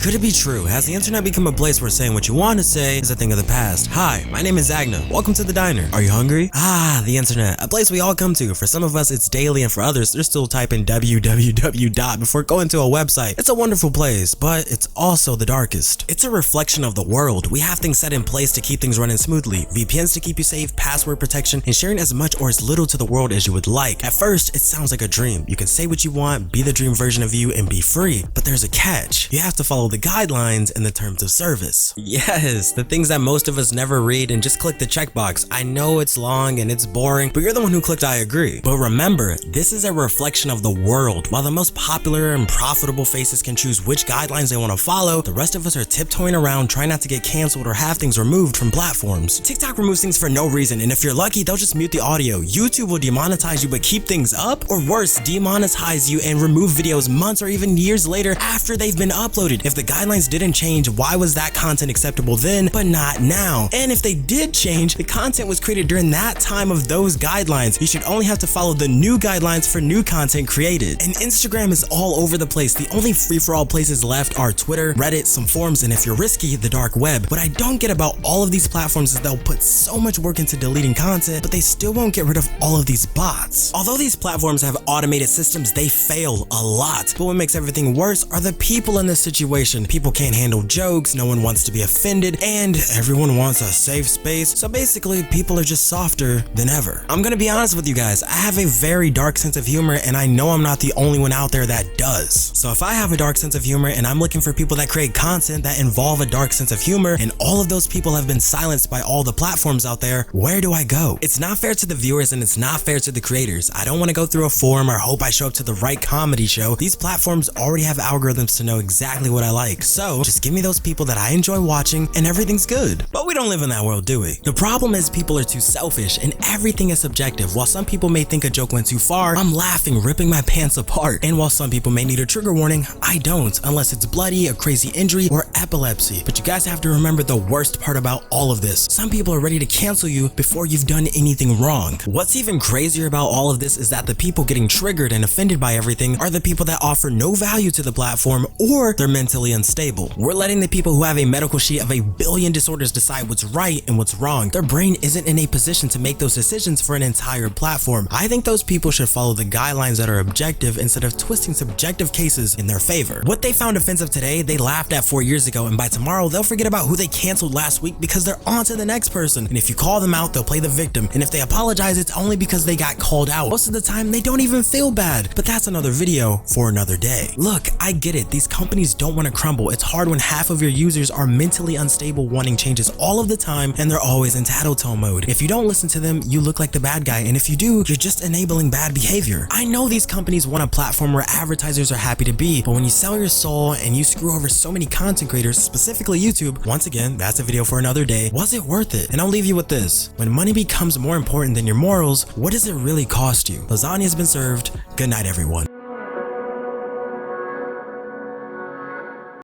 Could it be true? Has the internet become a place where saying what you want to say is a thing of the past? Hi, my name is Agna. Welcome to the diner. Are you hungry? Ah, the internet. A place we all come to. For some of us, it's daily, and for others, they're still typing www. before going to a website. It's a wonderful place, but it's also the darkest. It's a reflection of the world. We have things set in place to keep things running smoothly. VPNs to keep you safe, password protection, and sharing as much or as little to the world as you would like. At first, it sounds like a dream. You can say what you want, be the dream version of you, and be free. But there's a catch. You have to follow the guidelines and the terms of service. Yes, the things that most of us never read and just click the checkbox. I know it's long and it's boring, but you're the one who clicked I agree. But remember, this is a reflection of the world. While the most popular and profitable faces can choose which guidelines they want to follow, the rest of us are tiptoeing around trying not to get canceled or have things removed from platforms. TikTok removes things for no reason, and if you're lucky, they'll just mute the audio. YouTube will demonetize you but keep things up, or worse, demonetize you and remove videos months or even years later after they've been uploaded. If the guidelines didn't change, why was that content acceptable then but not now? And if they did change, the content was created during that time of those guidelines. You should only have to follow the new guidelines for new content created. And Instagram is all over the place. The only free-for-all places left are Twitter, Reddit, some forums, and if you're risky, the dark web. What I don't get about all of these platforms is they'll put so much work into deleting content, but they still won't get rid of all of these bots. Although these platforms have automated systems, they fail a lot. But what makes everything worse are the people in this situation. People can't handle jokes, no one wants to be offended, and everyone wants a safe space. So basically, people are just softer than ever. I'm gonna be honest with you guys, I have a very dark sense of humor, and I know I'm not the only one out there that does. So if I have a dark sense of humor and I'm looking for people that create content that involve a dark sense of humor, and all of those people have been silenced by all the platforms out there, where do I go? It's not fair to the viewers and it's not fair to the creators. I don't want to go through a forum or hope I show up to the right comedy show. These platforms already have algorithms to know exactly what I like. So just give me those people that I enjoy watching and everything's good. But we don't live in that world, do we? The problem is people are too selfish and everything is subjective. While some people may think a joke went too far, I'm laughing, ripping my pants apart. And while some people may need a trigger warning, I don't, unless it's bloody, a crazy injury, or epilepsy. But you guys have to remember the worst part about all of this. Some people are ready to cancel you before you've done anything wrong. What's even crazier about all of this is that the people getting triggered and offended by everything are the people that offer no value to the platform, or they're mentally unstable. We're letting the people who have a medical sheet of 1 billion disorders decide what's right and what's wrong. Their brain isn't in a position to make those decisions for an entire platform. I think those people should follow the guidelines that are objective instead of twisting subjective cases in their favor. What they found offensive today, they laughed at 4 years ago, and by tomorrow, they'll forget about who they canceled last week because they're on to the next person. And if you call them out, they'll play the victim. And if they apologize, it's only because they got called out. Most of the time, they don't even feel bad. But that's another video for another day. Look, I get it. These companies don't want to crumble. It's hard when half of your users are mentally unstable, wanting changes all of the time, and they're always in tattletale mode. If you don't listen to them, you look like the bad guy, and if you do, you're just enabling bad behavior. I know these companies want a platform where advertisers are happy to be, but when you sell your soul and you screw over so many content creators, specifically YouTube, once again, that's a video for another day, was it worth it? And I'll leave you with this. When money becomes more important than your morals, what does it really cost you? Lasagna has been served. Good night, everyone.